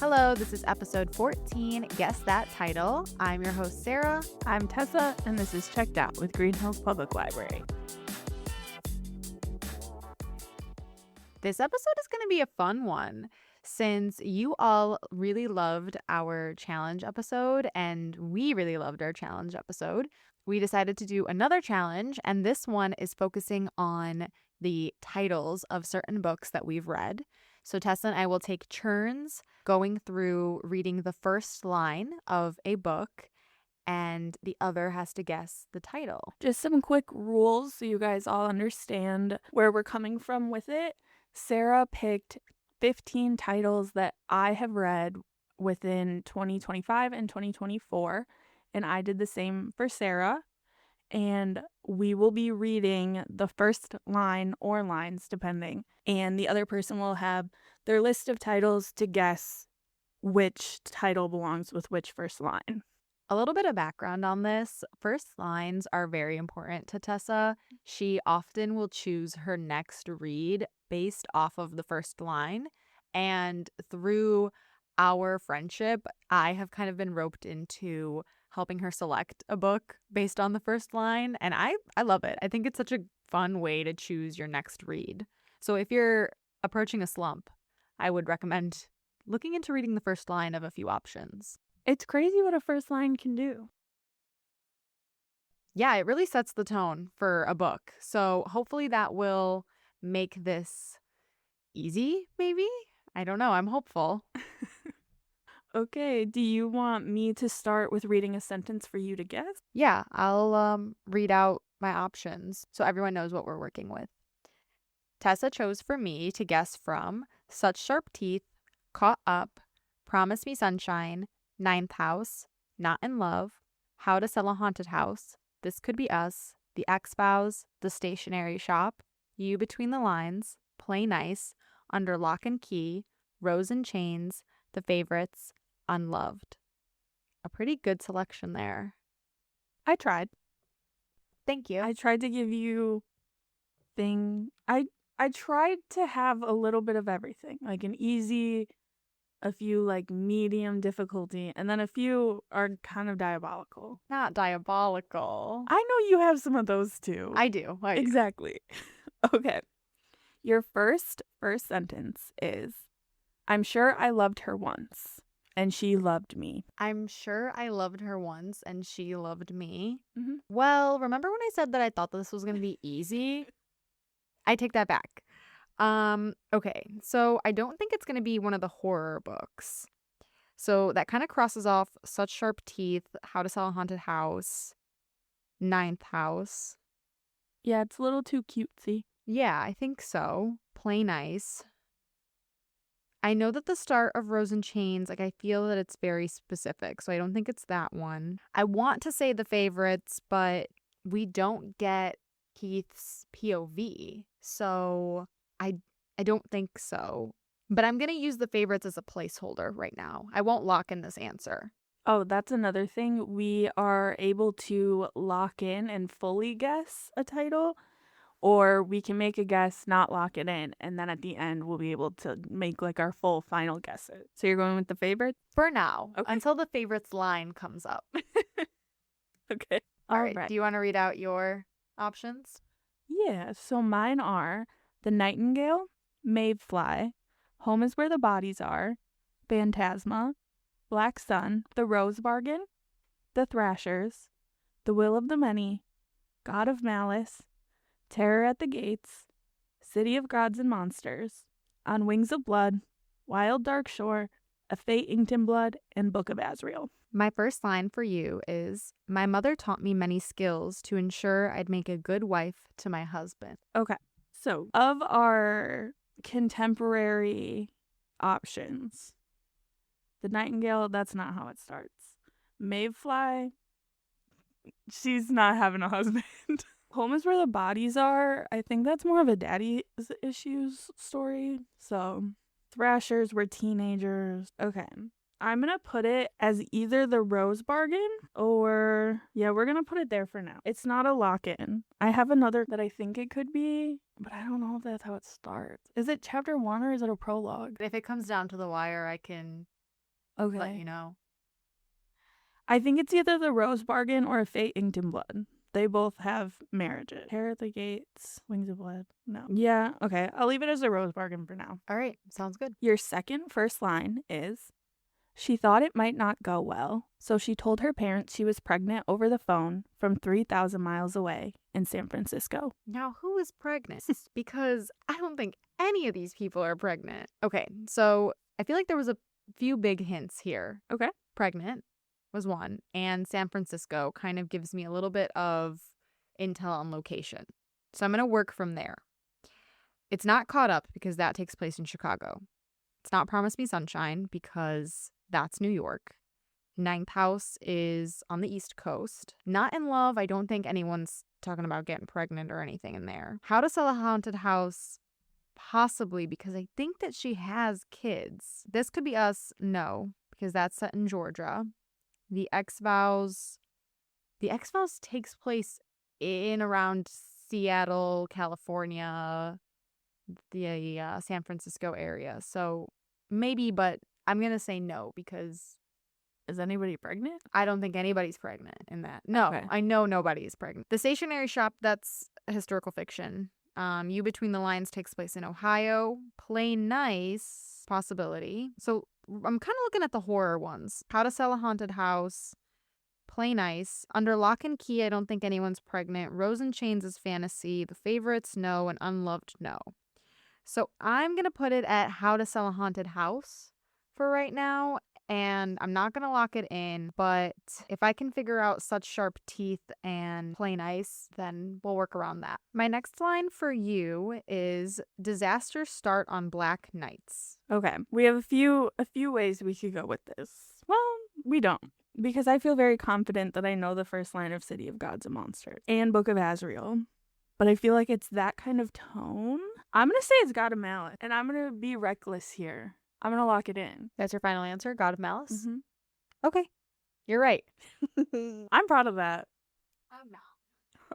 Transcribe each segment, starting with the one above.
Hello, this is episode 14, Guess That Title. I'm your host, Sarah. I'm Tessa, and this is Checked Out with Green Hills Public Library. This episode is going to be a fun one since you all really loved our challenge episode and we really loved our challenge episode. We decided to do another challenge, and this one is focusing on the titles of certain books that we've read. So Tessa and I will take turns going through reading the first line of a book, and the other has to guess the title. Just some quick rules so you guys all understand where we're coming from with it. Sarah picked 15 titles that I have read within 2025 and 2024, and I did the same for Sarah. And we will be reading the first line or lines, depending. And the other person will have their list of titles to guess which title belongs with which first line. A little bit of background on this. First lines are very important to Tessa. She often will choose her next read based off of the first line. And through our friendship, I have kind of been roped into helping her select a book based on the first line. And I love it. I think it's such a fun way to choose your next read. So if you're approaching a slump, I would recommend looking into reading the first line of a few options. It's crazy what a first line can do. Yeah, it really sets the tone for a book. So hopefully that will make this easy, maybe? I don't know. I'm hopeful. Okay, do you want me to start with reading a sentence for you to guess? Yeah, I'll read out my options so everyone knows what we're working with. Tessa chose for me to guess from Such Sharp Teeth, Caught Up, Promise Me Sunshine, Ninth House, Not in Love, How to Sell a Haunted House, This Could Be Us, The X-Files, The Stationery Shop, You Between the Lines, Play Nice, Under Lock and Key, Rose and Chains, The Favorites, Unloved. A pretty good selection there. I tried. Thank you. I tried to give you I tried to have a little bit of everything, like an easy, a few like medium difficulty, and then a few are kind of diabolical. Not diabolical. I know you have some of those too. I do. Exactly. Okay. Your first sentence is, I'm sure I loved her once, and she loved me. I'm sure I loved her once, and she loved me. Mm-hmm. Well, remember when I said that I thought this was going to be easy? I take that back. Okay, so I don't think it's going to be one of the horror books. So that kind of crosses off Such Sharp Teeth, How to Sell a Haunted House, Ninth House. Yeah, it's a little too cutesy. Yeah, I think so. Play Nice. I know that the start of Rose and Chains, like I feel that it's very specific, so I don't think it's that one. I want to say The Favorites, but we don't get Keith's POV, so I don't think so. But I'm going to use The Favorites as a placeholder right now. I won't lock in this answer. Oh, that's another thing. We are able to lock in and fully guess a title, or we can make a guess, not lock it in, and then at the end we'll be able to make like our full final guesses. So you're going with The Favorites? For now, okay. Until The Favorites line comes up. Okay. All right. Do you want to read out your options? Yeah, so mine are The Nightingale, Mayfly, Home is Where the Bodies Are, Phantasma, Black Sun, The Rose Bargain, The Thrashers, The Will of the Many, God of Malice, Terror at the Gates, City of Gods and Monsters, On Wings of Blood, Wild Dark Shore, A Fate Inked in Blood, and Book of Azrael. My first line for you is, my mother taught me many skills to ensure I'd make a good wife to my husband. Okay, so of our contemporary options, The Nightingale, that's not how it starts. Mayfly, she's not having a husband. Home is Where the Bodies Are, I think that's more of a daddy issues story. So Thrashers were teenagers. Okay. I'm going to put it as either The Rose Bargain or, yeah, we're going to put it there for now. It's not a lock-in. I have another that I think it could be, but I don't know if that's how it starts. Is it chapter 1 or is it a prologue? If it comes down to the wire, I can Okay. Let you know. I think it's either the Rose Bargain or a Fate Inked in Blood. They both have marriages. Hair at the Gates, Wings of Blood. No. Yeah, okay. I'll leave it as a Rose Bargain for now. All right. Sounds good. Your second first line is, she thought it might not go well, so she told her parents she was pregnant over the phone from 3,000 miles away in San Francisco. Now, who is pregnant? Because I don't think any of these people are pregnant. Okay. So I feel like there was a few big hints here. Okay. Pregnant was one, and San Francisco kind of gives me a little bit of intel on location. So I'm going to work from there. It's not Caught Up because that takes place in Chicago. It's not Promise Me Sunshine because that's New York. Ninth House is on the East Coast. Not In Love, I don't think anyone's talking about getting pregnant or anything in there. How to Sell a Haunted House, possibly because I think that she has kids. This Could Be Us, no, because that's set in Georgia. The X-Files takes place in around Seattle, California, the San Francisco area. So maybe, but I'm going to say no because Is anybody pregnant? I don't think anybody's pregnant in that. No, Okay. I know nobody is pregnant. The Stationery Shop, that's a historical fiction. You Between the Lines takes place in Ohio. Play Nice, possibility. So I'm kind of looking at the horror ones. How to Sell a Haunted House, Play Nice. Under Lock and Key, I don't think anyone's pregnant. Rose and Chains is fantasy. The Favorites, no. And Unloved, no. So I'm going to put it at How to Sell a Haunted House for right now. And I'm not going to lock it in, but if I can figure out Such Sharp Teeth and Play Nice, then we'll work around that. My next line for you is Disasters Start on Black Nights. Okay. We have a few ways we could go with this. Well, we don't. Because I feel very confident that I know the first line of City of Gods and Monsters and Book of Azrael. But I feel like it's that kind of tone. I'm going to say it's God of Malice. And I'm going to be reckless here. I'm going to lock it in. That's your final answer? God of Malice? Mm-hmm. Okay. You're right. I'm proud of that. I'm not.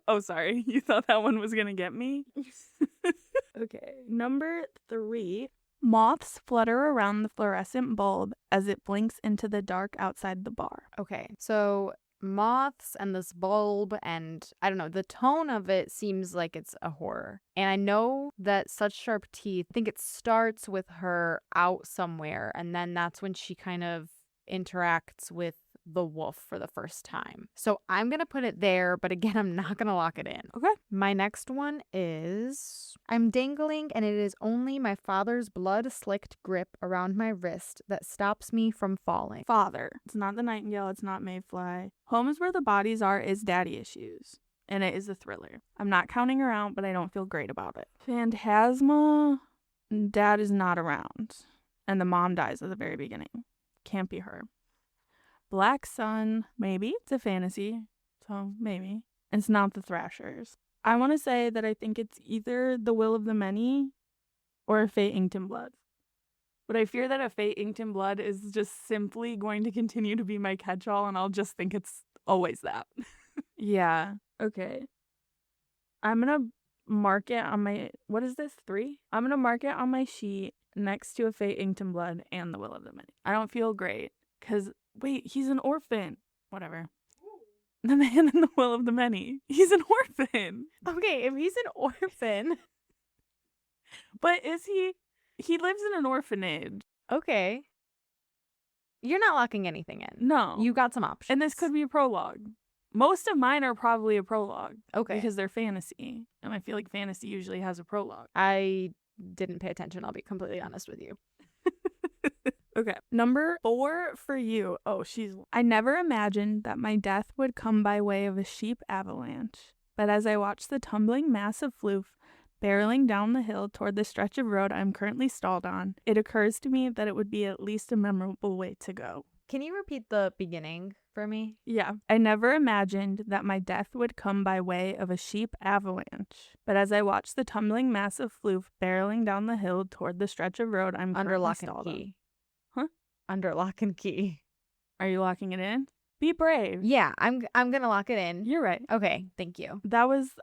Oh, sorry. You thought that one was going to get me? Okay. Number 3. Moths flutter around the fluorescent bulb as it blinks into the dark outside the bar. Okay. So moths and this bulb, and I don't know, the tone of it seems like it's a horror. And I know that Such Sharp Teeth, I think it starts with her out somewhere, and then that's when she kind of interacts with the wolf for the first time. So I'm going to put it there, but again, I'm not going to lock it in. Okay. My next one is I'm dangling and it is only my father's blood-slicked grip around my wrist that stops me from falling. Father. It's not the Nightingale. It's not Mayfly. Home is Where the Bodies Are is Daddy Issues. And it is a thriller. I'm not counting her out, but I don't feel great about it. Phantasma. Dad is not around. And the mom dies at the very beginning. Can't be her. Black Sun, maybe. It's a fantasy, so maybe. It's not the Thrashers. I want to say that I think it's either The Will of the Many or A Fate Inked in Blood. But I fear that A Fate Inked in Blood is just simply going to continue to be my catch-all, and I'll just think it's always that. Yeah, okay. I'm going to mark it on my... What is this, 3? I'm going to mark it on my sheet next to A Fate Inked in Blood and The Will of the Many. I don't feel great, because... Wait, he's an orphan. Whatever. The Man in the Will of the Many. He's an orphan. Okay, if he's an orphan. But is he? He lives in an orphanage. Okay. You're not locking anything in. No. You got some options. And this could be a prologue. Most of mine are probably a prologue. Okay. Because they're fantasy. And I feel like fantasy usually has a prologue. I didn't pay attention. I'll be completely honest with you. Okay. Number 4 for you. Oh, I never imagined that my death would come by way of a sheep avalanche. But as I watch the tumbling mass of floof barreling down the hill toward the stretch of road I'm currently stalled on, it occurs to me that it would be at least a memorable way to go. Can you repeat the beginning for me? Yeah. I never imagined that my death would come by way of a sheep avalanche. But as I watch the tumbling mass of floof barreling down the hill toward the stretch of road I'm Under currently lock and stalled key. on. Huh? Under lock and key. Are you locking it in? Be brave. Yeah, I'm gonna lock it in. You're right. Okay, thank you.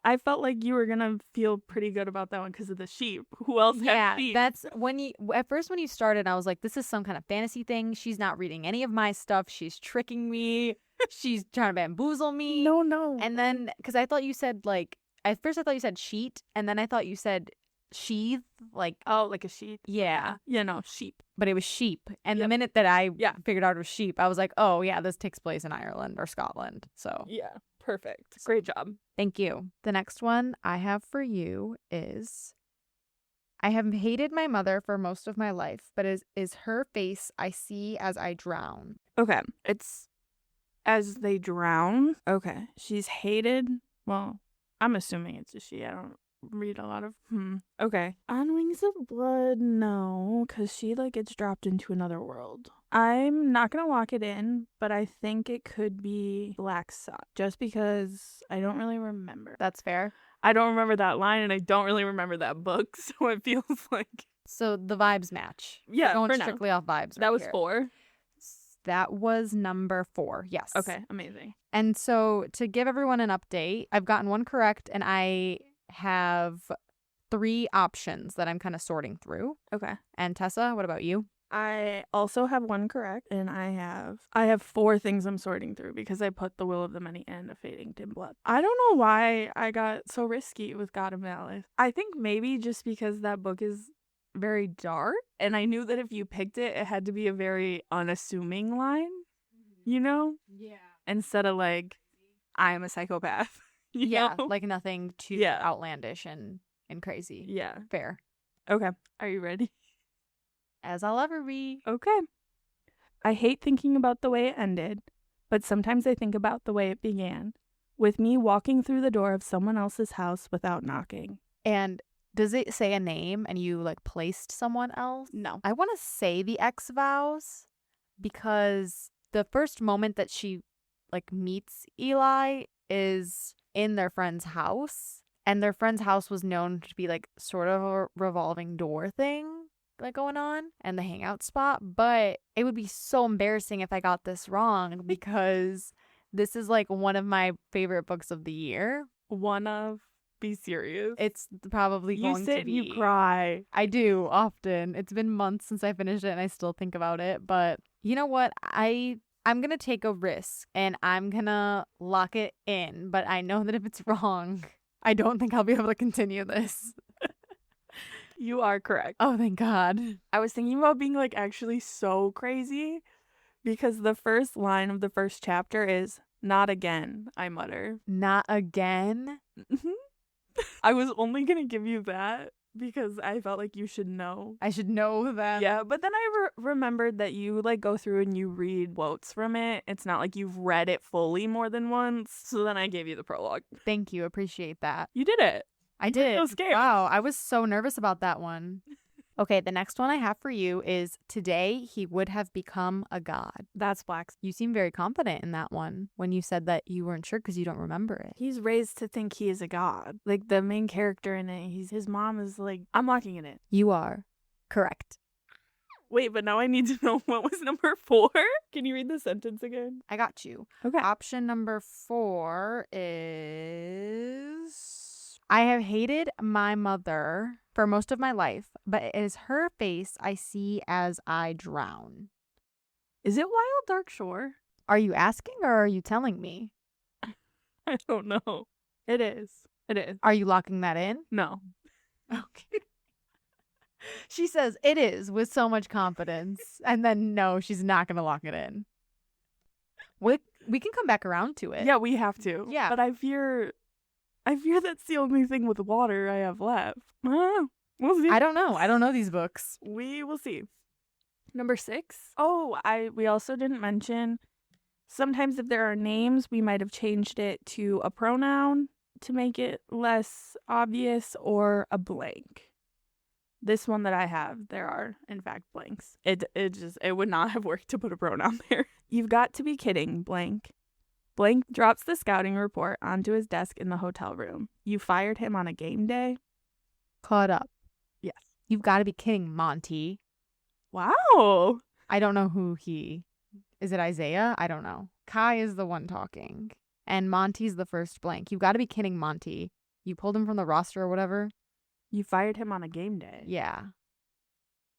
I felt like you were gonna feel pretty good about that one because of the sheep. Who else has sheep? That's at first when you started, I was like, this is some kind of fantasy thing. She's not reading any of my stuff. She's tricking me. She's trying to bamboozle me. No. And then, because I thought you said at first I thought you said sheet, and then I thought you said sheath, like like a sheep. yeah. Yeah, no, sheep. But it was sheep. And the Yep. minute that I figured out it was sheep, I was like, oh yeah, this takes place in Ireland or Scotland. So Yeah, perfect. Great job. thank you. The next one I have for you is, I have hated my mother for most of my life, but is her face I see as I drown. Okay, it's as they drown. Okay, she's hated. Well, I'm assuming it's a she. I don't read a lot of. Okay. On Wings of Blood, no, because she gets dropped into another world. I'm not gonna lock it in, but I think it could be Black Sun, just because I don't really remember. That's fair. I don't remember that line, and I don't really remember that book, so it feels like. So the vibes match. Yeah, We're going for now. strictly off vibes. That was here. 4. That was number 4. Yes. Okay, amazing. And so to give everyone an update, I've gotten one correct, and I have 3 options that I'm kind of sorting through. Okay. And Tessa, what about you? I also have 1 correct, and I have 4 things I'm sorting through because I put The Will of the Many and A Fading Dim Blood. I don't know why I got so risky with God of Malice. I think maybe just because that book is very dark, and I knew that if you picked it, it had to be a very unassuming line, you know? Yeah. Instead of I am a psychopath. you know? Like nothing too outlandish and crazy. Yeah. Fair. Okay. Are you ready? As I'll ever be. Okay. I hate thinking about the way it ended, but sometimes I think about the way it began, with me walking through the door of someone else's house without knocking. And does it say a name and you placed someone else? No. I want to say the ex-vows because the first moment that she meets Eli is in their friend's house, and their friend's house was known to be sort of a revolving door thing going on and the hangout spot. But it would be so embarrassing if I got this wrong because this is one of my favorite books of the year. Be serious. It's probably going to be. You sit and you cry. I do often. It's been months since I finished it and I still think about it. But you know what? I'm going to take a risk and I'm going to lock it in. But I know that if it's wrong, I don't think I'll be able to continue this. You are correct. Oh, thank God. I was thinking about being actually so crazy because the first line of the first chapter is, "Not again," I mutter. Not again? I was only going to give you that because I felt like you should know. I should know that. Yeah, but then I remembered that you go through and you read quotes from it. It's not like you've read it fully more than once. So then I gave you the prologue. Thank you. Appreciate that. You did it. I did. So scared. Wow, I was so nervous about that one. Okay, the next one I have for you is, today he would have become a god. That's Black. You seem very confident in that one when you said that you weren't sure because you don't remember it. He's raised to think he is a god. The main character in it, his mom is I'm locking it in. You are correct. Wait, but now I need to know what was number 4. Can you read the sentence again? I got you. Okay. Option number 4 is, I have hated my mother for most of my life, but it is her face I see as I drown. Is it Wild Dark Shore? Are you asking or are you telling me? I don't know. It is. It is. Are you locking that in? No. Okay. She says it is with so much confidence, and then no, she's not going to lock it in. We can come back around to it. Yeah, we have to. Yeah. But I fear that's the only thing with water I have left. We'll see. I don't know. I don't know these books. We will see. Number 6. Oh, we also didn't mention, sometimes if there are names, we might have changed it to a pronoun to make it less obvious, or a blank. This one that I have, there are, in fact, blanks. It would not have worked to put a pronoun there. You've got to be kidding, blank. Blank drops the scouting report onto his desk in the hotel room. You fired him on a game day? Caught up. Yes. You've got to be kidding, Monty. Wow. I don't know who he Is it Isaiah? I don't know. Kai is the one talking. And Monty's the first blank. You've got to be kidding, Monty. You pulled him from the roster or whatever? You fired him on a game day. Yeah.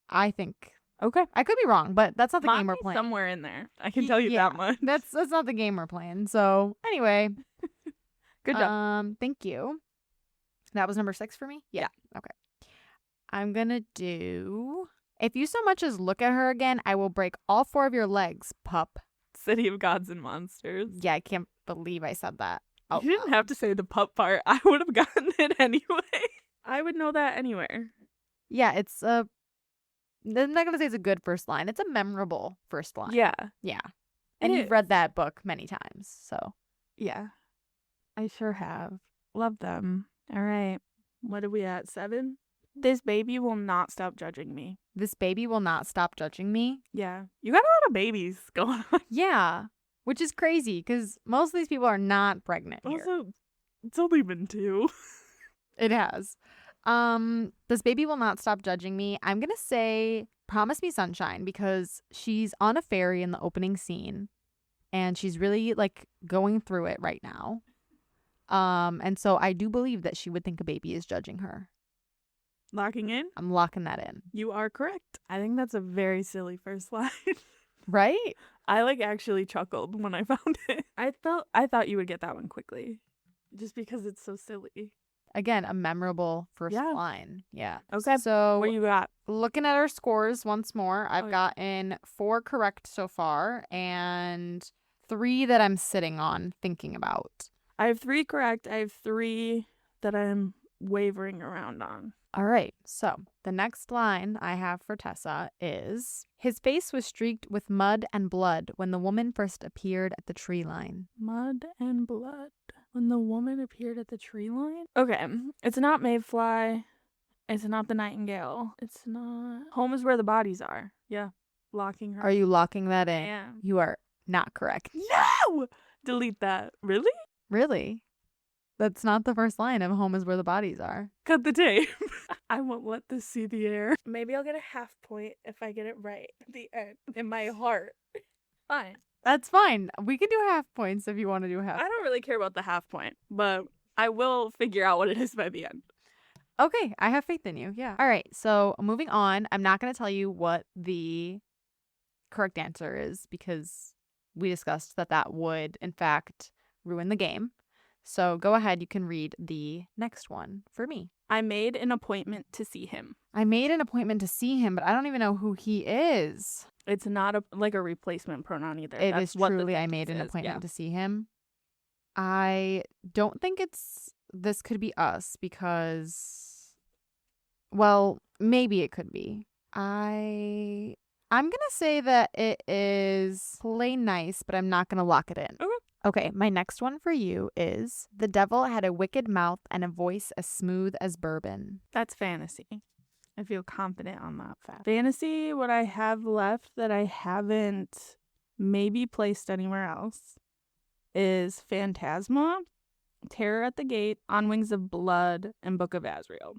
I think. Okay. I could be wrong, but that's not the game we're Monty's playing. somewhere in there. I can tell you that much. That's not the game we're playing. So, anyway. Good job. Thank you. That was number 6 for me? Yeah. Okay. I'm going to do... If you so much as look at her again, I will break all 4 of your legs, pup. City of Gods and Monsters. Yeah, I can't believe I said that. Oh, you didn't have to say the pup part. I would have gotten it anyway. I would know that anywhere. Yeah, it's a... I'm not going to say it's a good first line. It's a memorable first line. Yeah. Yeah. And you've read that book many times, so. Yeah. I sure have. Love them. All right. What are we at? 7? This baby will not stop judging me. This baby will not stop judging me. Yeah. You got a lot of babies going on. Yeah. Which is crazy because most of these people are not pregnant here. Also, it's only been 2. It has. This baby will not stop judging me. I'm going to say Promise Me Sunshine because she's on a ferry in the opening scene and she's really like going through it right now. And so I do believe that she would think a baby is judging her. Locking in? I'm locking that in. You are correct. I think that's a very silly first line. Right? I like actually chuckled when I found it. I thought you would get that one quickly. Just because it's so silly. Again, a memorable first line. Yeah. Okay. So what you got? Looking at our scores once more, I've gotten 4 correct so far and 3 that I'm sitting on thinking about. I have 3 correct. I have 3 that I'm wavering around on. All right. So the next line I have for Tessa is, his face was streaked with mud and blood when the woman first appeared at the tree line. Mud and blood when the woman appeared at the tree line? Okay. It's not Mayfly. It's not the Nightingale. It's not... Home is where the bodies are. Yeah. Locking her. Are you locking that in? Yeah. You are not correct. No! Delete that. Really? Really? That's not the first line of Home is where the bodies are. Cut the tape. I won't let this see the air. Maybe I'll get a half point if I get it right at the end. In my heart. Fine. That's fine. We can do half points if you want to do half. I don't really care about the half point, but I will figure out what it is by the end. Okay, I have faith in you. Yeah. All right, so moving on. I'm not going to tell you what the correct answer is because we discussed that would, in fact, ruin the game. So go ahead. You can read the next one for me. I made an appointment to see him. I made an appointment to see him, but I don't even know who he is. It's not a replacement pronoun either. It is truly I made an appointment to see him. I don't think this could be us because, well, maybe it could be. I'm going to say that it is Play Nice, but I'm not going to lock it in. Okay, my next one for you is, the devil had a wicked mouth and a voice as smooth as bourbon. That's fantasy. I feel confident on that fact. Fantasy, what I have left that I haven't maybe placed anywhere else is Phantasma, Terror at the Gate, On Wings of Blood, and Book of Azrael.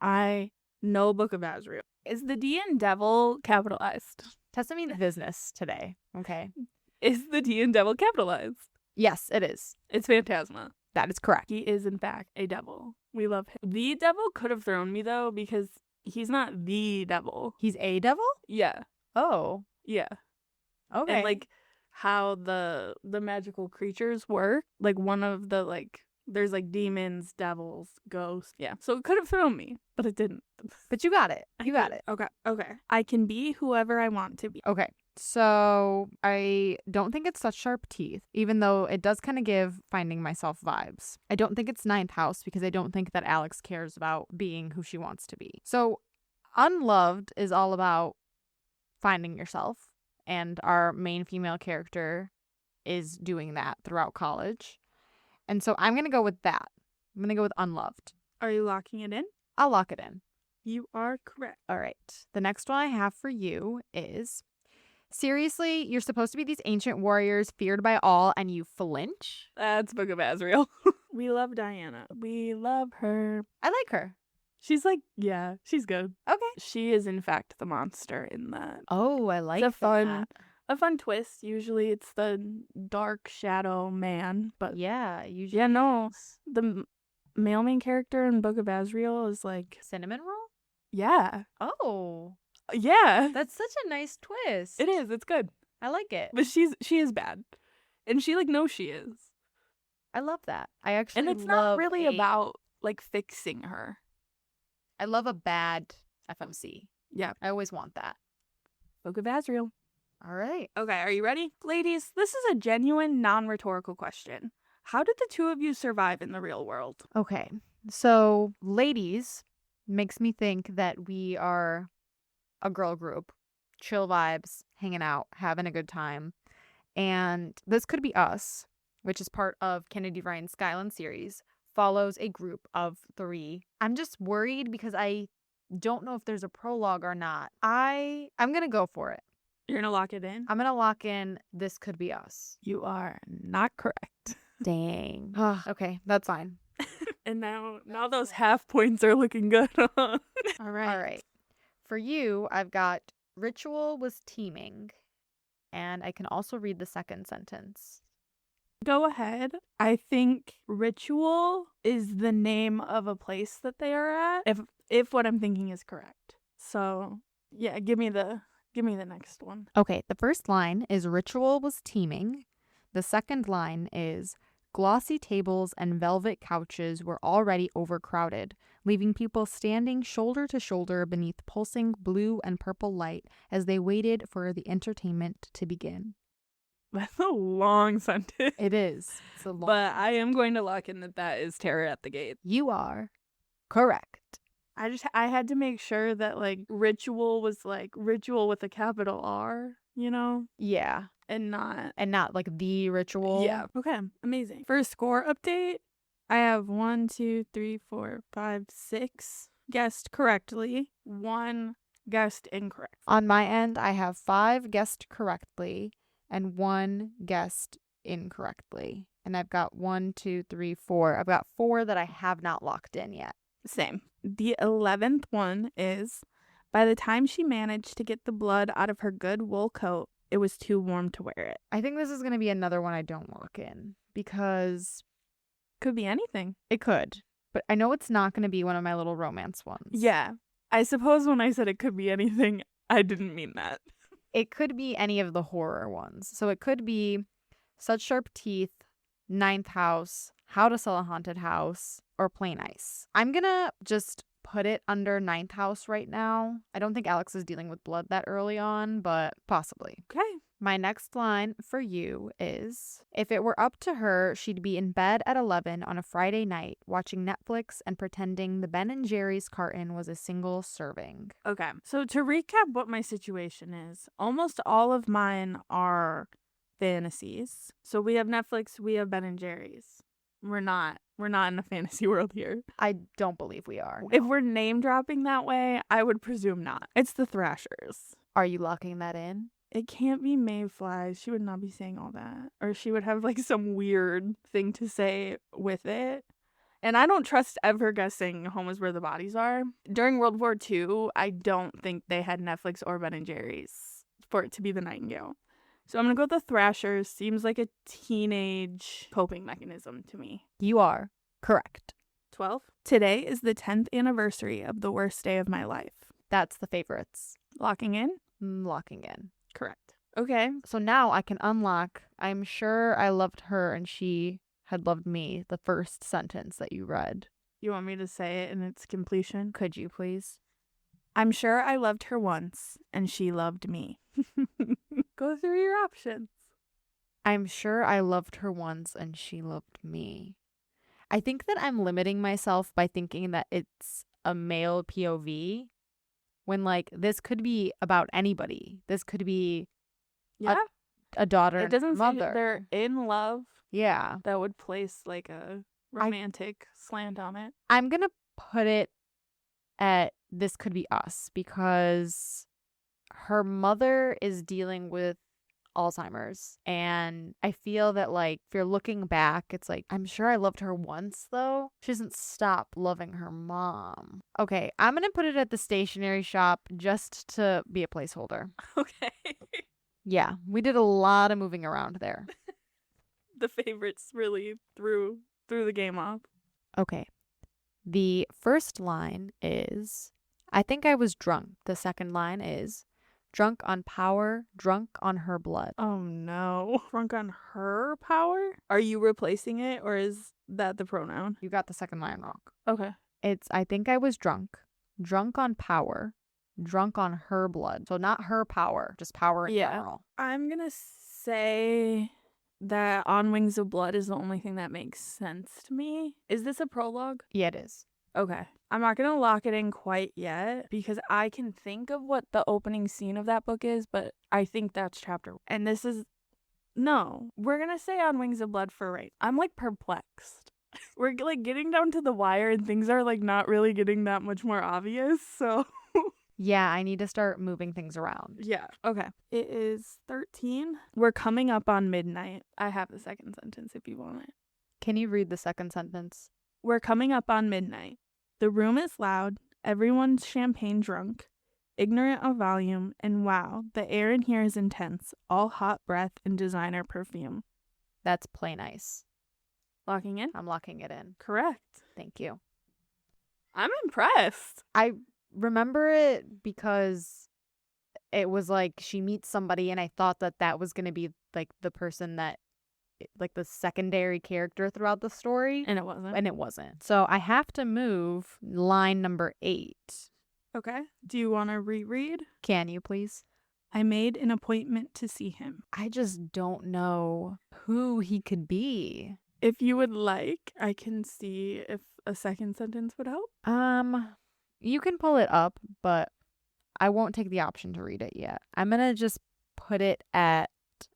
I know Book of Azrael. Is the D in devil capitalized? Tessa means business today, okay? Is the D in devil capitalized? Yes, it is. It's Phantasma. That is correct. He is, in fact, a devil. We love him. The devil could have thrown me, though, because he's not the devil. He's a devil? Yeah. Oh. Yeah. Okay. And, like, how the magical creatures work. Like, one of the, like, there's, like, demons, devils, ghosts. Yeah. So it could have thrown me, but it didn't. But you got it. You got it. Okay. I can be whoever I want to be. Okay. So I don't think it's Such Sharp Teeth, even though it does kind of give Finding Myself vibes. I don't think it's Ninth House because I don't think that Alex cares about being who she wants to be. So Unloved is all about finding yourself, and our main female character is doing that throughout college. And so I'm going to go with that. I'm going to go with Unloved. Are you locking it in? I'll lock it in. You are correct. All right. The next one I have for you is, seriously, you're supposed to be these ancient warriors feared by all and you flinch? That's Book of Azrael. We love Diana. We love her. I like her. She's like, yeah, she's good. Okay. She is, in fact, the monster in that. Oh, I like It's a a fun twist. Usually it's the dark shadow man, but Yeah, usually. yeah, no, the male main character in Book of Azrael is like, Cinnamon roll? yeah, Oh, yeah, that's such a nice twist. it is. It's good, I like it. but she is bad, and she like knows she is, I love that. I actually and it's not really about like fixing her. I love a bad FMC. Yeah, I always want that. Book of Azrael. All right. Okay, are you ready? Ladies, this is a genuine, non-rhetorical question. How did the two of you survive in the real world? Okay. So, ladies makes me think that we are a girl group, chill vibes, hanging out, having a good time. And this could be us, which is part of Kennedy Ryan's Skyland series, follows a group of 3. I'm just worried because I don't know if there's a prologue or not. I'm going to go for it. You're gonna lock it in? I'm going to lock in This Could Be Us. You are not correct. Dang. Okay, that's fine. And now those half points are looking good. All right. All right. For you, I've got Ritual was teeming. And I can also read the second sentence. Go ahead. I think Ritual is the name of a place that they are at. If what I'm thinking is correct. So yeah, give me the next one. Okay, the first line is Ritual was teeming. The second line is glossy tables and velvet couches were already overcrowded, leaving people standing shoulder to shoulder beneath pulsing blue and purple light as they waited for the entertainment to begin. That's a long sentence. It is. It's a long But I am going to lock in that is Terror at the Gate. You are correct. I had to make sure that like Ritual was like ritual with a capital R, you know? Yeah. And not like the ritual. Yeah. Okay. Amazing. For a score update, I have 1, 2, 3, 4, 5, 6 guessed correctly. 1 guessed incorrect. On my end, I have 5 guessed correctly and 1 guessed incorrectly. And I've got 1, 2, 3, 4. I've got 4 that I have not locked in yet. Same. The 11th one is, by the time she managed to get the blood out of her good wool coat, it was too warm to wear it. I think this is going to be another one I don't lock in because could be anything. It could, but I know it's not going to be one of my little romance ones. Yeah. I suppose when I said it could be anything, I didn't mean that. It could be any of the horror ones. So it could be Such Sharp Teeth, Ninth House, How to Sell a Haunted House, or Plain Ice. I'm going to just put it under Ninth House right now. I don't think Alex is dealing with blood that early on, but possibly. Okay. My next line for you is, if it were up to her, she'd be in bed at 11 on a Friday night watching Netflix and pretending the Ben & Jerry's carton was a single serving. Okay. So to recap what my situation is, almost all of mine are fantasies. So we have Netflix, we have Ben & Jerry's. We're not in a fantasy world here. I don't believe we are. If we're name dropping that way, I would presume not. It's the Thrashers. Are you locking that in? It can't be Mayflies. She would not be saying all that. Or she would have like some weird thing to say with it. And I don't trust ever guessing home is where the bodies are. During World War II, I don't think they had Netflix or Ben & Jerry's for it to be the Nightingale. So I'm going to go with the Thrashers. Seems like a teenage coping mechanism to me. You are correct. 12. Today is the 10th anniversary of the worst day of my life. That's the favorites. Locking in? Locking in. Correct. Okay. So now I can unlock, I'm sure I loved her and she had loved me, the first sentence that you read. You want me to say it in its completion? Could you please? I'm sure I loved her once and she loved me. Go through your options. I'm sure I loved her once and she loved me. I think that I'm limiting myself by thinking that it's a male POV when, like, this could be about anybody. This could be a daughter and doesn't mother. Say they're in love. Yeah. That would place like a romantic slant on it. I'm going to put it at This Could Be Us because her mother is dealing with Alzheimer's. And I feel that, like, if you're looking back, it's like, I'm sure I loved her once, though. She doesn't stop loving her mom. Okay, I'm going to put it at the stationery shop just to be a placeholder. Okay. Yeah, we did a lot of moving around there. The favorites really threw the game off. Okay. The first line is, I think I was drunk. The second line is, drunk on power, drunk on her blood. Oh no. Drunk on her power? Are you replacing it or is that the pronoun? You got the second line wrong. Okay. It's, I think I was drunk, drunk on power, drunk on her blood. So not her power, just power in general. I'm gonna say that On Wings of Blood is the only thing that makes sense to me. Is this a prologue? Yeah, it is. Okay. I'm not gonna lock it in quite yet because I can think of what the opening scene of that book is, but I think that's chapter 1. And this is no. We're gonna say On Wings of Blood for right. I'm like perplexed. We're like getting down to the wire and things are like not really getting that much more obvious, so Yeah, I need to start moving things around. yeah. Okay. It is 13. We're coming up on midnight. I have the second sentence if you want it. Can you read the second sentence? We're coming up on midnight. The room is loud. Everyone's champagne drunk. Ignorant of volume. And wow, the air in here is intense. All hot breath and designer perfume. That's play nice. Locking in? I'm locking it in. Correct. Thank you. I'm impressed. I remember it because it was like she meets somebody and I thought that that was going to be like the person that, like the secondary character throughout the story. And it wasn't. And it wasn't. So I have to move line number 8. Okay. Do you want to reread? Can you please? I made an appointment to see him. I just don't know who he could be. If you would like, I can see if a second sentence would help. You can pull it up, but I won't take the option to read it yet. I'm going to just put it at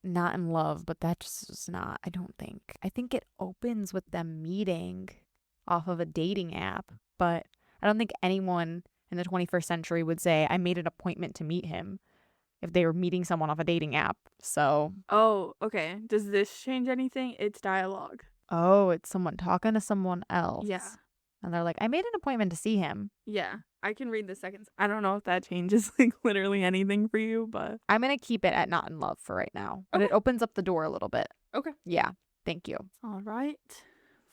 not in love, but that just is not, I don't think. I think it opens with them meeting off of a dating app, but I don't think anyone in the 21st century would say, I made an appointment to meet him if they were meeting someone off a dating app. So. Oh, okay. Does this change anything? It's dialogue. Oh, it's someone talking to someone else. Yeah. And they're like, I made an appointment to see him. Yeah. I can read the second. I don't know if that changes like literally anything for you, but I'm going to keep it at not in love for right now. But Okay. it opens up the door a little bit. Okay. Yeah. Thank you. All right.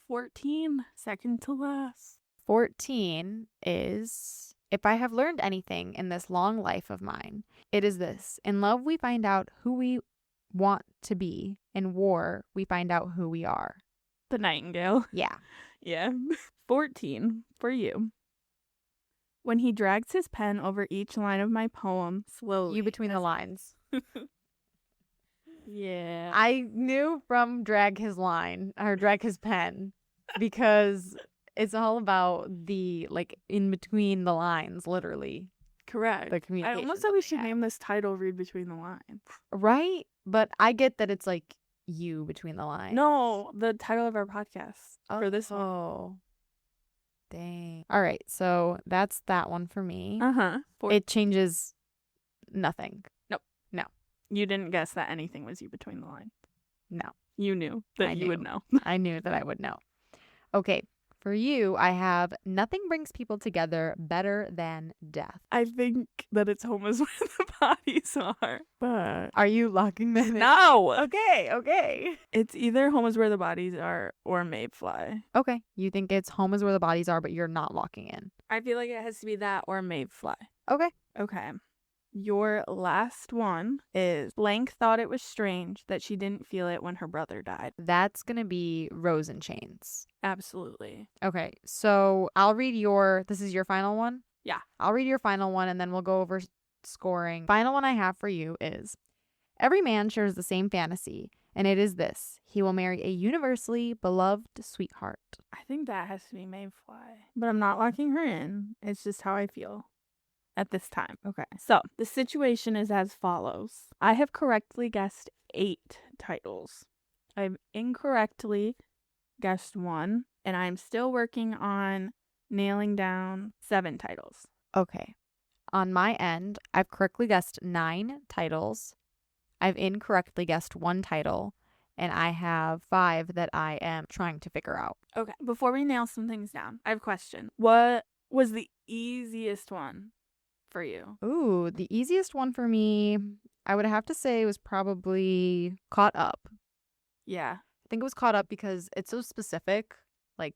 14, second to last. 14 is, if I have learned anything in this long life of mine, it is this. In love, we find out who we want to be. In war, we find out who we are. The Nightingale. Yeah. Yeah. 14 for you. When he drags his pen over each line of my poem slowly. You between the lines. Yeah. I knew from drag his pen because it's all about the, like, in between the lines, literally. Correct. The I communication. almost thought we should name this title Read Between the Lines. Right? But I get that it's like you between the lines. No, the title of our podcast for this one. Oh. Dang. All right. So that's that one for me. Uh-huh. It changes nothing. You didn't guess that anything was you between the lines. No. You knew that I you knew. would know. I knew that I would know. Okay. For you, I have nothing brings people together better than death. I think that it's home is where the bodies are. But Are you locking that in? no. Okay. It's either home is where the bodies are or Mayfly. Okay. You think it's home is where the bodies are, but you're not locking in. I feel like it has to be that or Mayfly. Okay. Okay. Your last one is blank thought it was strange that she didn't feel it when her brother died. That's going to be Rose and Chains. Absolutely. Okay. So I'll read this is your final one? Yeah. I'll read your final one and then we'll go over scoring. Final one I have for you is, every man shares the same fantasy, and it is this: he will marry a universally beloved sweetheart. I think that has to be Mayfly. But I'm not locking her in. It's just how I feel at this time. Okay. So the situation is as follows. I have correctly guessed 8 titles. I've incorrectly guessed 1, and I'm still working on nailing down 7 titles. Okay. On my end, I've correctly guessed 9 titles. I've incorrectly guessed 1 title, and I have 5 that I am trying to figure out. Okay. Before we nail some things down, I have a question. What was the easiest one for you? Ooh, the easiest one for me, I would have to say, was probably Caught Up. Yeah. I think it was Caught Up because it's so specific. Like,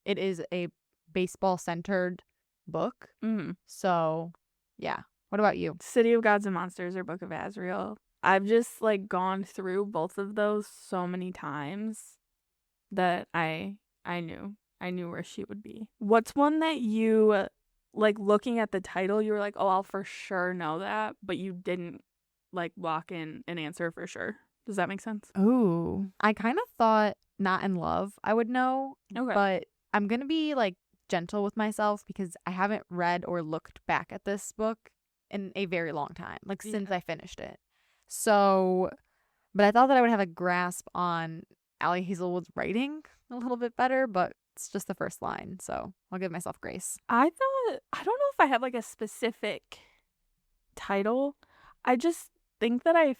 it is a baseball-centered book. Mm-hmm. So, yeah. What about you? City of Gods and Monsters or Book of Azrael. I've just like gone through both of those so many times that I knew where she would be. What's one that you like looking at the title, you were like, oh, I'll for sure know that, but you didn't like lock in an answer for sure? Does that make sense? Ooh, I kind of thought Not in Love I would know, Okay. but I'm going to be like gentle with myself because I haven't read or looked back at this book in a very long time, like since I finished it. So, but I thought that I would have a grasp on Allie Hazelwood's writing a little bit better, but it's just the first line, so I'll give myself grace. I don't know if I have like a specific title. I just think that I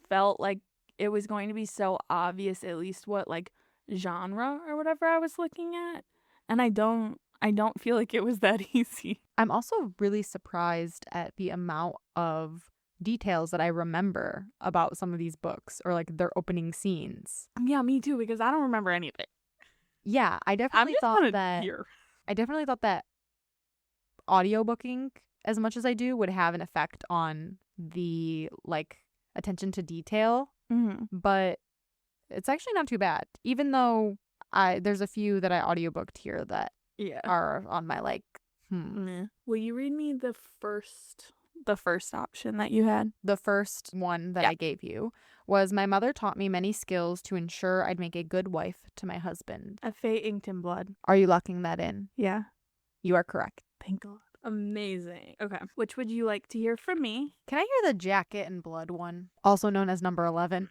felt like it was going to be so obvious at least what like genre or whatever I was looking at, and I don't feel like it was that easy. I'm also really surprised at the amount of details that I remember about some of these books or like their opening scenes. Yeah, me too, because I don't remember anything. Yeah, I I'm definitely just thought kind that of here. I definitely thought that audiobooking as much as I do would have an effect on the like attention to detail, but it's actually not too bad. Even though there's a few that I audiobooked here that are on my like Will you read me the first option that you had? The first one that I gave you was my mother taught me many skills to ensure I'd make a good wife to my husband. A Faye Inkton Blood. Are you locking that in? Yeah. You are correct. Thank God. Amazing. Okay. Which would you like to hear from me? Can I hear the Jacket and Blood one? Also known as number 11.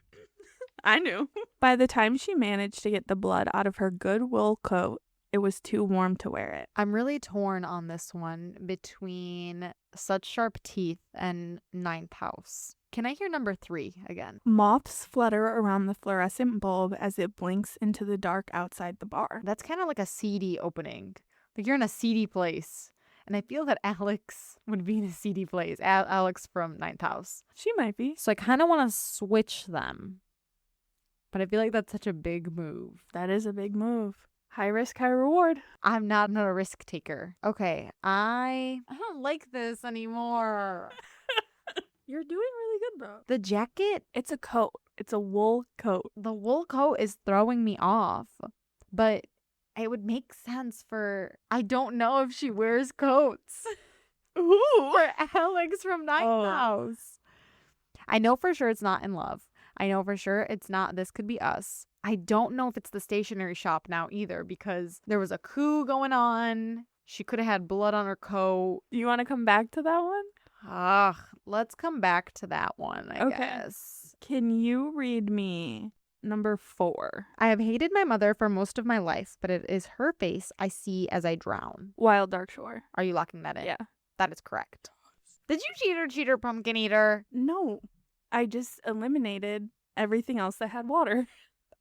I knew. By the time she managed to get the blood out of her good wool coat, it was too warm to wear it. I'm really torn on this one between Such Sharp Teeth and Ninth House. Can I hear number 3 again? Moths flutter around the fluorescent bulb as it blinks into the dark outside the bar. That's kind of like a seedy opening. Like you're in a seedy place. And I feel that Alex would be in a seedy place. Alex from Ninth House. She might be. So I kind of want to switch them. But I feel like that's such a big move. That is a big move. High risk, high reward. I'm not a risk taker. Okay, I don't like this anymore. You're doing really good though. The jacket, it's a coat. It's a wool coat. The wool coat is throwing me off. But it would make sense for, I don't know if she wears coats. Ooh. For Alex from Ninth House. I know for sure it's Not in Love. I know for sure it's not This Could Be Us. I don't know if it's the stationery shop now either because there was a coup going on. She could have had blood on her coat. You want to come back to that one? Let's come back to that one, I guess. Can you read me number 4? I have hated my mother for most of my life, but it is her face I see as I drown. Wild Dark Shore. Are you locking that in? Yeah. That is correct. Did you cheater, pumpkin eater? No. I just eliminated everything else that had water.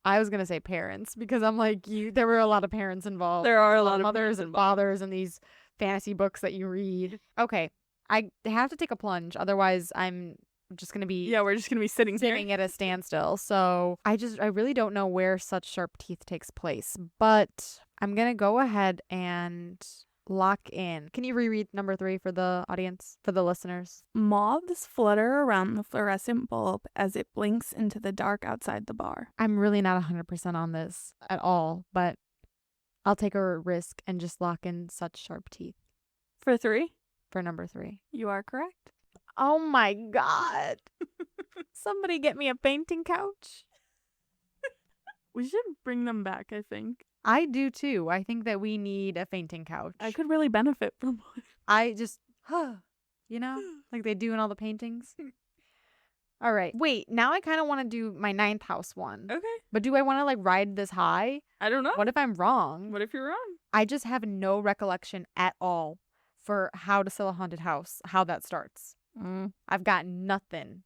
I was going to say parents because I'm like, there were a lot of parents involved. There are a lot of mothers and fathers in these fantasy books that you read. Okay. I have to take a plunge. Otherwise, I'm just going to be... Yeah, we're just going to be sitting at a standstill. So I really don't know where Such Sharp Teeth takes place. But I'm going to go ahead and lock in. Can you reread number 3 for the audience, for the listeners? Moths flutter around the fluorescent bulb as it blinks into the dark outside the bar. I'm really not 100% on this at all, but I'll take a risk and just lock in Such Sharp Teeth. For 3? For number 3. You are correct. Oh my God. Somebody get me a painting couch. We should bring them back, I think. I do too. I think that we need a fainting couch. I could really benefit from one. I just, you know, like they do in all the paintings. All right. Wait, now I kind of want to do my Ninth House one. Okay. But do I want to like ride this high? I don't know. What if I'm wrong? What if you're wrong? I just have no recollection at all for How to Sell a Haunted House, how that starts. I've got nothing.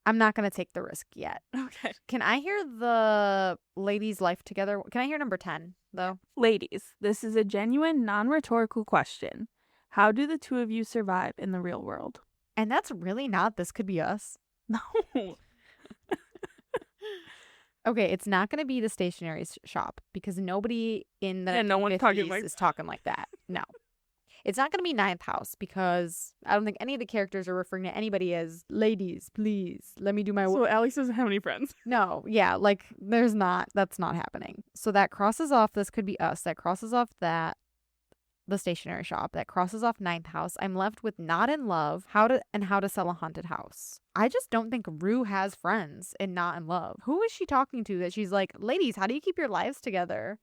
I'm not going to take the risk yet. Okay. Can I hear the ladies' life together? Can I hear number 10, though? Ladies, this is a genuine, non-rhetorical question. How do the two of you survive in the real world? And that's really not This Could Be Us. No. Okay, it's not going to be the stationery shop because nobody in the Yeah, no one's 50s talking like is talking like that. No. It's not going to be Ninth House because I don't think any of the characters are referring to anybody as ladies, please, let me do my So Alex doesn't have any friends. No, yeah, like that's not happening. So that crosses off This Could Be Us. That crosses off the stationery shop. That crosses off Ninth House. I'm left with Not in Love, How to Sell a Haunted House. I just don't think Rue has friends in Not in Love. Who is she talking to that she's like, ladies, how do you keep your lives together?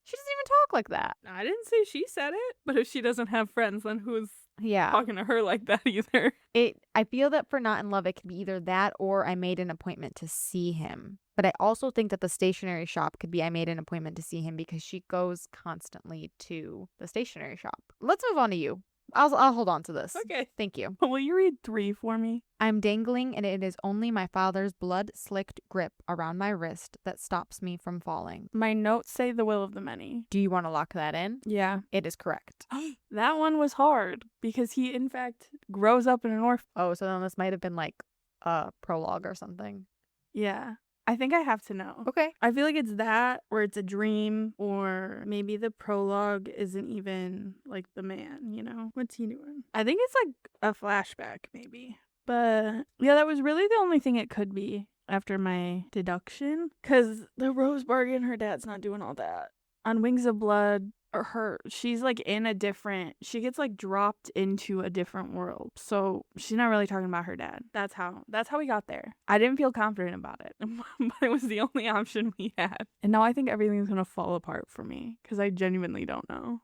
She doesn't even talk like that. I didn't say she said it, but if she doesn't have friends, then who's Yeah. talking to her like that either? I feel that for Not in Love, it could be either that or I made an appointment to see him. But I also think that the stationery shop could be I made an appointment to see him because she goes constantly to the stationery shop. Let's move on to you. I'll hold on to this. Okay. Thank you. Will you read 3 for me? I'm dangling and it is only my father's blood-slicked grip around my wrist that stops me from falling. My notes say the will of the many. Do you want to lock that in? Yeah. It is correct. That one was hard because he, in fact, grows up in an orphan. Oh, so then this might have been like a prologue or something. Yeah. I think I have to know. Okay. I feel like it's that, or it's a dream, or maybe the prologue isn't even like the man, you know? What's he doing? I think it's like a flashback, maybe. But yeah, that was really the only thing it could be after my deduction. Because the Rose Bargain, her dad's not doing all that. On Wings of Blood, or she's like in a different, she gets like dropped into a different world, so she's not really talking about her dad. That's how we got there. I didn't feel confident about it, but it was the only option we had, and now I think everything's gonna fall apart for me because I genuinely don't know.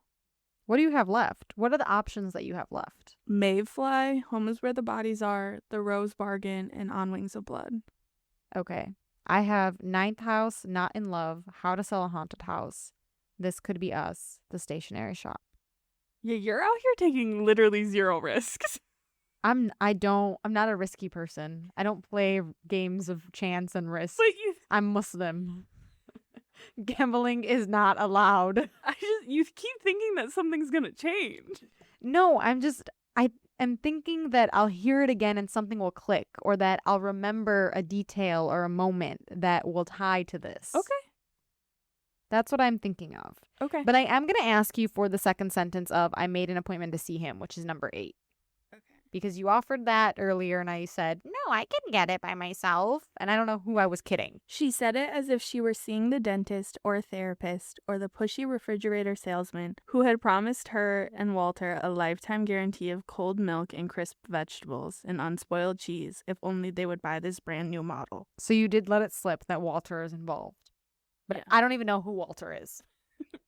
What do you have left? What are the options that you have left? Mayfly, Home is Where the Bodies Are, The Rose Bargain, and On Wings of Blood. Okay, I have Ninth House, Not in Love, How to Sell a Haunted House, This Could Be Us, The Stationery Shop. Yeah, you're out here taking literally 0 risks. I'm not a risky person. I don't play games of chance and risk. But I'm Muslim. Gambling is not allowed. You keep thinking that something's gonna change. No, I am thinking that I'll hear it again and something will click, or that I'll remember a detail or a moment that will tie to this. Okay. That's what I'm thinking of. Okay. But I am going to ask you for the second sentence of I made an appointment to see him, which is number 8. Okay. Because you offered that earlier and I said, no, I can get it by myself. And I don't know who I was kidding. She said it as if she were seeing the dentist or therapist or the pushy refrigerator salesman who had promised her and Walter a lifetime guarantee of cold milk and crisp vegetables and unspoiled cheese if only they would buy this brand new model. So you did let it slip that Walter is involved. But Yeah. I don't even know who Walter is.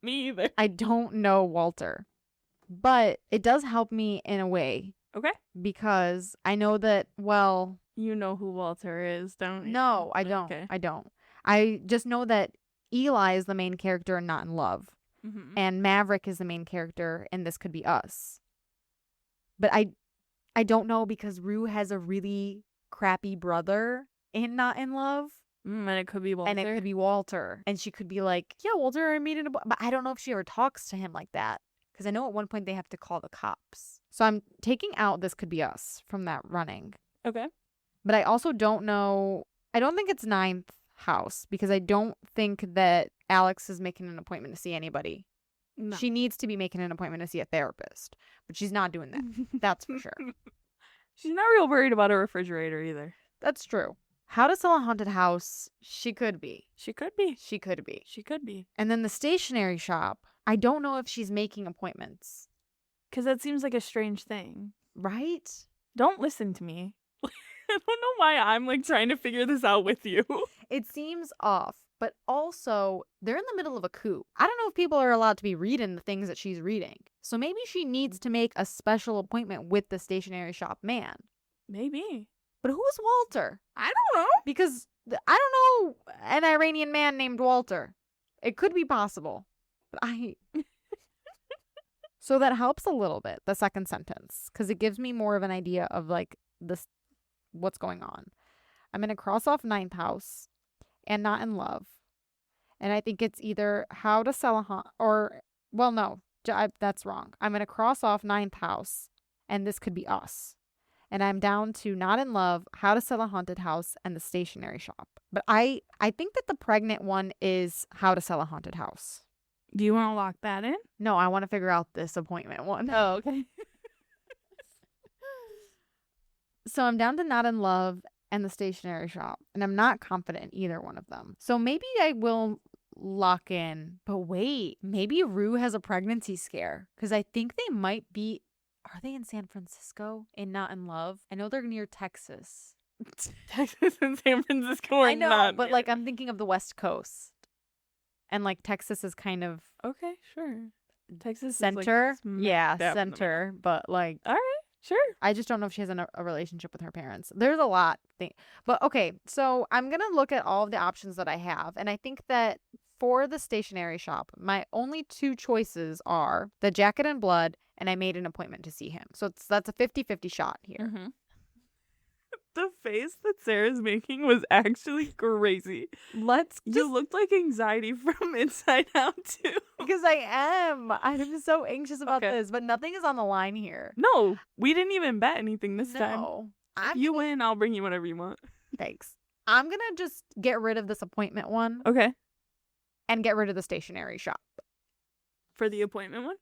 Me either. I don't know Walter. But it does help me in a way. Okay. Because I know that, well... You know who Walter is, don't you? No, I don't. Okay. I don't. I just know that Eli is the main character and Not in Love. Mm-hmm. And Maverick is the main character and This Could Be Us. But I don't know because Rue has a really crappy brother in Not in Love. And it could be Walter. And it could be Walter. And she could be like, yeah, Walter, I made it. But I don't know if she ever talks to him like that. Because I know at one point they have to call the cops. So I'm taking out This Could Be Us from that running. Okay. But I also don't know. I don't think it's Ninth House. Because I don't think that Alex is making an appointment to see anybody. No. She needs to be making an appointment to see a therapist. But she's not doing that. That's for sure. She's not real worried about a refrigerator either. That's true. How to Sell a Haunted House, she could be. She could be. She could be. She could be. And then the stationery shop, I don't know if she's making appointments. Because that seems like a strange thing. Right? Don't listen to me. I don't know why I'm like trying to figure this out with you. It seems off. But also, they're in the middle of a coup. I don't know if people are allowed to be reading the things that she's reading. So maybe she needs to make a special appointment with the stationery shop man. Maybe. But who's Walter? I don't know. Because I don't know an Iranian man named Walter. It could be possible. But So that helps a little bit, the second sentence. Because it gives me more of an idea of like this, what's going on. I'm going to cross off Ninth House and Not in Love. And I think it's either How to Sell a Haunt or, well, no. That's wrong. I'm going to cross off ninth house, and this could be us. And I'm down to Not in Love, How to Sell a Haunted House, and The Stationery Shop. But I think that the pregnant one is How to Sell a Haunted House. Do you want to lock that in? No, I want to figure out this appointment one. Oh, okay. So I'm down to Not in Love and The Stationery Shop, and I'm not confident in either one of them. So maybe I will lock in. But wait, maybe Rue has a pregnancy scare, because I think they might be. Are they in San Francisco in Not in Love? I know they're near Texas. Texas and San Francisco are I know, not but near. like I'm thinking of the West Coast, and like Texas is kind of Okay, sure. Texas center. is like Yeah, dab in the center. But like, All right, sure. I just don't know if she has a relationship with her parents. There's a lot. But okay, so I'm going to look at all of the options that I have. And I think that for The Stationery Shop, my only two choices are The Jacket and Blood, and I made an appointment to see him. So that's a 50-50 shot here. Mm-hmm. The face that Sarah's making was actually crazy. Let's You just, looked like anxiety from Inside Out too. because I am. I'm so anxious about Okay. this, but nothing is on the line here. No, we didn't even bet anything this time. No. If you win, I'll bring you whatever you want. Thanks. I'm going to just get rid of this appointment one Okay. and get rid of The Stationery Shop. For the appointment one?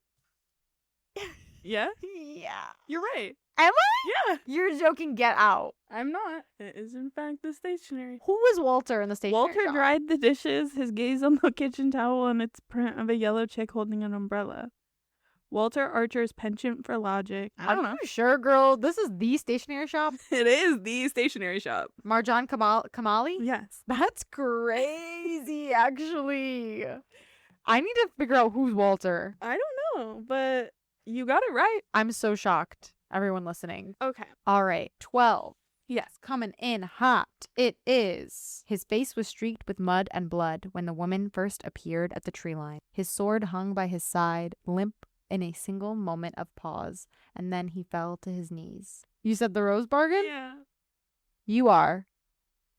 Yeah? Yeah. You're right. Am I? Yeah. You're joking. Get out. I'm not. It is, in fact, the stationery. Who was Walter in The Stationery Walter Shop? dried the dishes, his gaze on the kitchen towel and its print of a yellow chick holding an umbrella. Walter Archer's penchant for logic. I don't know. You sure, girl? This is The Stationery Shop? It is the stationery shop. Marjan Kamali? Yes. That's crazy, actually. I need to figure out who's Walter. I don't know, but you got it right. I'm so shocked. Everyone listening. Okay. All right, 12. Yes. Coming in hot. It is. His face was streaked with mud and blood when the woman first appeared at the tree line. His sword hung by his side, limp in a single moment of pause, and then he fell to his knees. You said the rose bargain? Yeah. You are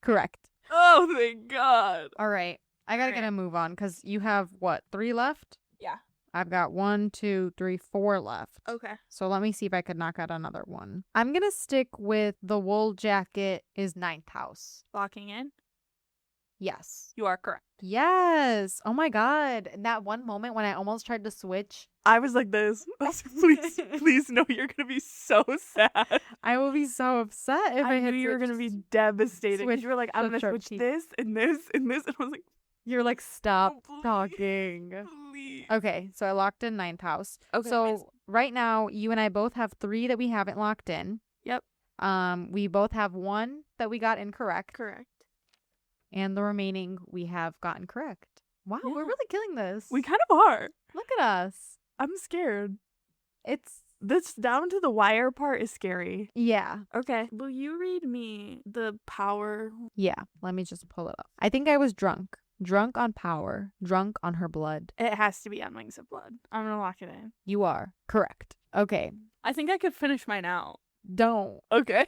correct. Oh, thank God. All right. I gotta All get right. a move on because you have what, 3 left? Yeah. I've got 1, 2, 3, 4 left. Okay. So let me see if I could knock out another one. I'm gonna stick with the wool jacket is ninth house. Locking in. Yes. You are correct. Yes. Oh my God. And that one moment when I almost tried to switch, I was like this. I was like, please, no, you're going to be so sad. I will be so upset if I, I had knew you were going to switched. be devastated. 'Cause switch you were like, I'm such going to sharp switch teeth. this and this and this. And I was like, You're like, stop oh, please, talking. Please. Okay, so I locked in ninth house. Okay. So amazing. right now, you and I both have 3 that we haven't locked in. Yep. We both have 1 that we got incorrect, Correct. and the remaining we have gotten correct. Wow, Yeah. we're really killing this. We kind of are. Look at us. I'm scared. It's This down to the wire part is scary. yeah. Okay. Will you read me the power? Yeah, let me just pull it up. I think I was drunk. Drunk on power, drunk on her blood. It has to be on Wings of Blood. I'm going to lock it in. You are correct. Okay, I think I could finish mine out. don't. Okay.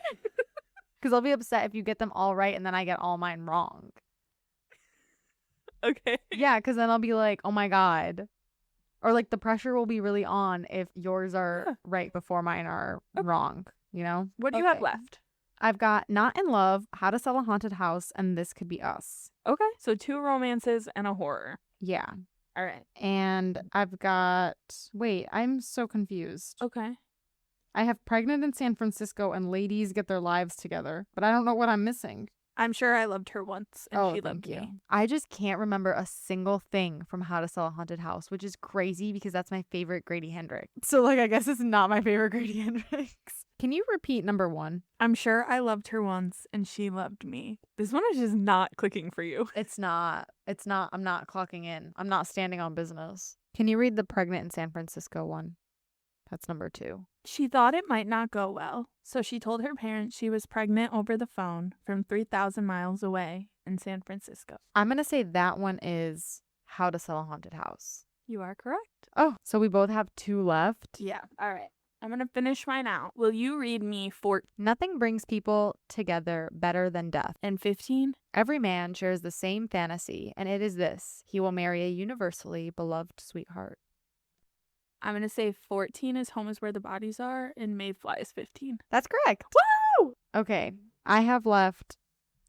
Because I'll be upset if you get them all right and then I get all mine wrong. Okay. Yeah, because then I'll be like, oh my God. Or like the pressure will be really on if yours are Yeah. right before mine are Okay. wrong, you know? What do you have Okay. left? I've got Not in Love, How to Sell a Haunted House, and This Could Be Us. Okay. So 2 romances and a horror. Yeah. All right. And I've got, wait, I'm so confused. Okay. I have Pregnant in San Francisco and Ladies Get Their Lives Together, but I don't know what I'm missing. I'm sure I loved her once and she loved thank you. me. I just can't remember a single thing from How to Sell a Haunted House, which is crazy because that's my favorite Grady Hendrix. So, like, I guess it's not my favorite Grady Hendrix. Can you repeat number 1? I'm sure I loved her once and she loved me. This one is just not clicking for you. It's not. I'm not clocking in. I'm not standing on business. Can you read the Pregnant in San Francisco one? That's number 2. She thought it might not go well, so she told her parents she was pregnant over the phone from 3,000 miles away in San Francisco. I'm going to say that one is How to Sell a Haunted House. You are correct. Oh, so we both have 2 left. Yeah. All right. I'm going to finish mine out. Will you read me 14 Nothing brings people together better than death. and 15? Every man shares the same fantasy, and it is this: he will marry a universally beloved sweetheart. I'm going to say 14 is Home is Where the Bodies Are, and Mayfly is 15. That's correct. Woo! Okay. I have left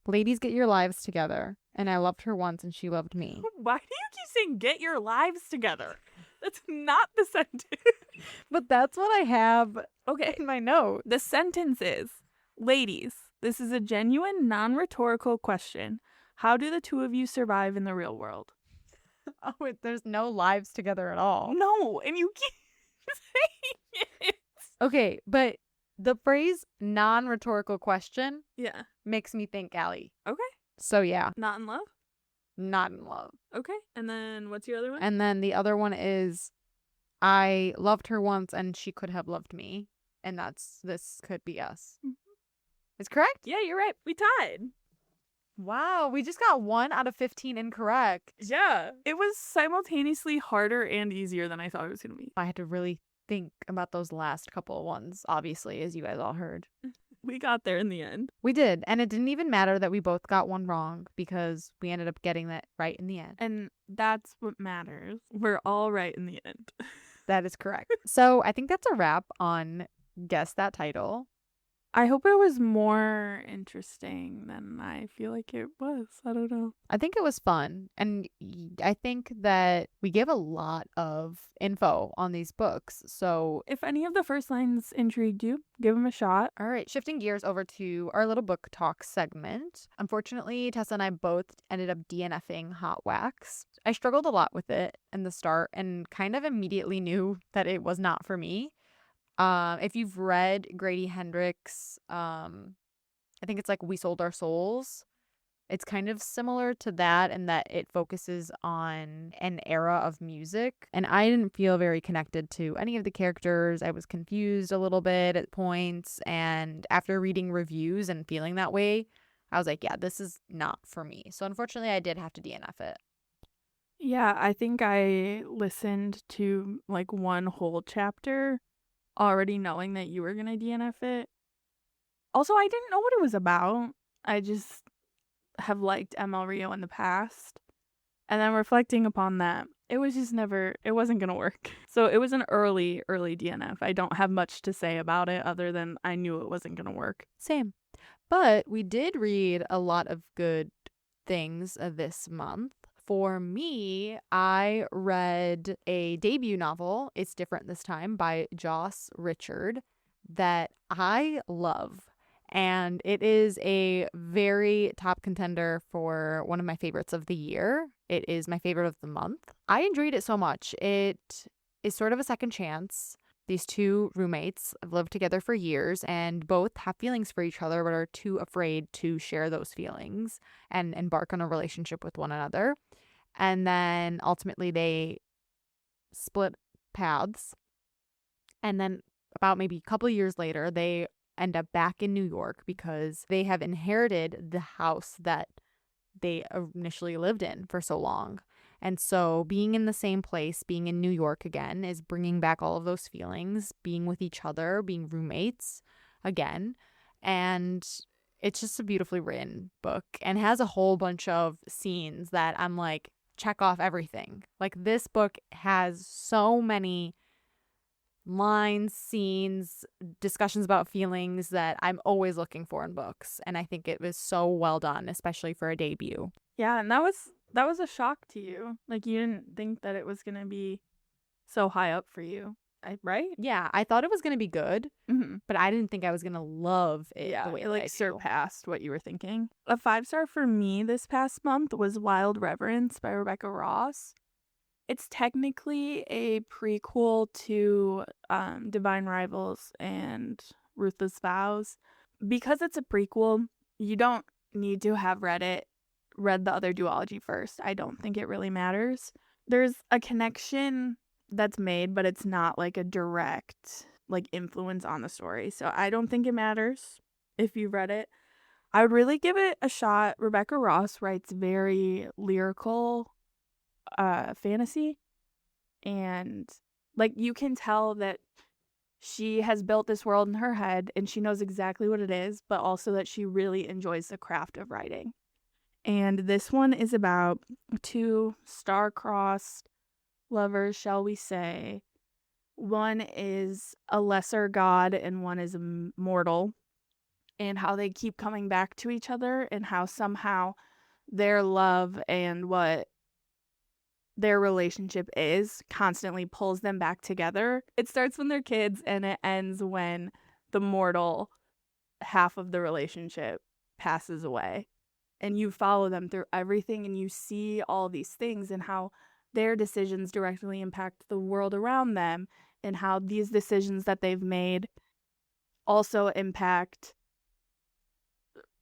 Ladies Get Your Lives Together, and I loved her once and she loved me. Why do you keep saying get your lives together? That's not the sentence. But that's what I have Okay. in my note. The sentence is, ladies, this is a genuine, non-rhetorical question. How do the two of you survive in the real world? Oh, there's no lives together at all. No, and you keep saying it. Okay, but the phrase non-rhetorical question Yeah. makes me think Allie. Okay. So yeah, Not in love? not in love. Okay. And then what's your other one? And then the other one is I loved her once and she could have loved me. And this could be us. Mhm. Is correct? Yeah, you're right. We tied. Wow, we just got 1 out of 15 incorrect. Yeah. It was simultaneously harder and easier than I thought it was going to be. I had to really think about those last couple of ones, obviously, as you guys all heard. We got there in the end. We did, and it didn't even matter that we both got one wrong because we ended up getting that right in the end. And that's what matters. We're all right in the end. That is correct. So I think that's a wrap on Guess That Title. I hope it was more interesting than I feel like it was. I don't know. I think it was fun. And I think that we give a lot of info on these books. So, If any of the first lines intrigued you, give them a shot. all right, shifting gears over to our little book talk segment. Unfortunately, Tessa and I both ended up DNFing Hot Wax. I struggled a lot with it in the start and kind of immediately knew that it was not for me. If you've read Grady Hendrix, I think it's like We Sold Our Souls. It's kind of similar to that in that it focuses on an era of music. And I didn't feel very connected to any of the characters. I was confused a little bit at points. And after reading reviews and feeling that way, I was like, yeah, this is not for me. So unfortunately, I did have to DNF it. Yeah, I think I listened to like one whole chapter already knowing that you were going to DNF it. Also, I didn't know what it was about. I just have liked ML Rio in the past. And then reflecting upon that, it was just never, it wasn't going to work. So it was an early DNF. I don't have much to say about it other than I knew it wasn't going to work. Same. But we did read a lot of good things this month. For me, I read a debut novel, It's Different This Time, by Joss Richard, that I love. And it is a very top contender for one of my favorites of the year. It is my favorite of the month. I enjoyed it so much. It is sort of a second chance. These two roommates have lived together for years and both have feelings for each other but are too afraid to share those feelings and embark on a relationship with one another. And then ultimately they split paths. And then about maybe a couple years later, they end up back in New York because they have inherited the house that they initially lived in for so long. And so being in the same place, being in New York again, is bringing back all of those feelings, being with each other, being roommates again. And it's just a beautifully written book and has a whole bunch of scenes that I'm like, check off everything. Like this book has so many lines, scenes, discussions about feelings that I'm always looking for in books. And I think it was so well done, especially for a debut. Yeah, and that was a shock to you. Like you didn't think that it was going to be so high up for you. Right? Yeah, I thought it was going to be good, but I didn't think I was going to love it the way it that I like do. surpassed what you were thinking. A 5-star for me this past month was Wild Reverence by Rebecca Ross. It's technically a prequel to Divine Rivals and Ruthless Vows. Because it's a prequel, you don't need to have read the other duology first. I don't think it really matters. There's a connection that's made, but it's not like a direct like influence on the story. So I don't think it matters if you've read it. I would really give it a shot. Rebecca Ross writes very lyrical fantasy, and like you can tell that she has built this world in her head and she knows exactly what it is, but also that she really enjoys the craft of writing. And this one is about two star-crossed lovers, shall we say, one is a lesser god and one is mortal, and how they keep coming back to each other, and how somehow their love and what their relationship is constantly pulls them back together. It starts when they're kids and it ends when the mortal half of the relationship passes away. And you follow them through everything and you see all these things and how their decisions directly impact the world around them, and how these decisions that they've made also impact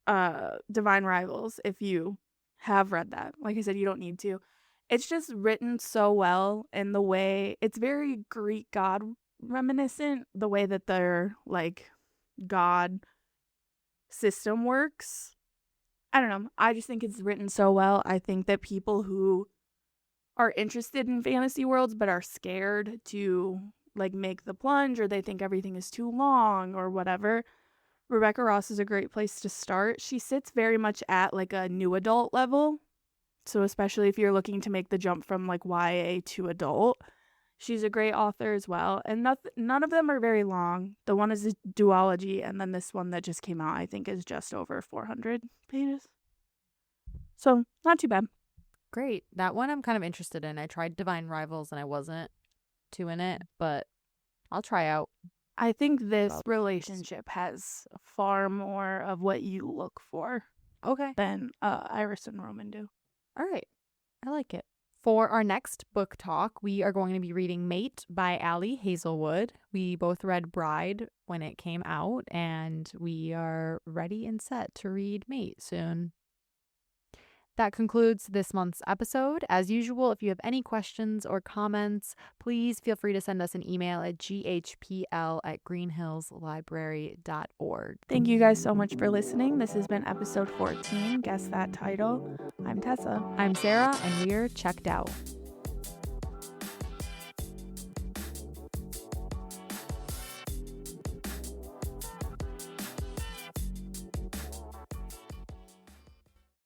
Divine Rivals. If you have read that, like I said, you don't need to. It's just written so well in the way it's very Greek god reminiscent, the way that their like god system works. I don't know. I just think it's written so well. I think that people who are interested in fantasy worlds but are scared to like make the plunge, or they think everything is too long or whatever, Rebecca Ross is a great place to start. She sits very much at like a new adult level. So especially if you're looking to make the jump from like YA to adult, she's a great author as well. And none of them are very long. The one is a duology, and then this one that just came out, I think, is just over 400 pages. So not too bad. Great. That one I'm kind of interested in. I tried Divine Rivals and I wasn't too in it, but I'll try out. I think this relationship has far more of what you look for Okay. than Iris and Roman do. All right. I like it. For our next book talk, we are going to be reading Mate by Allie Hazelwood. We both read Bride when it came out, and we are ready and set to read Mate soon. That concludes this month's episode. As usual, if you have any questions or comments, please feel free to send us an email at ghpl@greenhillslibrary.org. Thank you guys so much for listening. This has been episode 14. Guess that title. I'm Tessa. I'm Sarah, and we're checked out.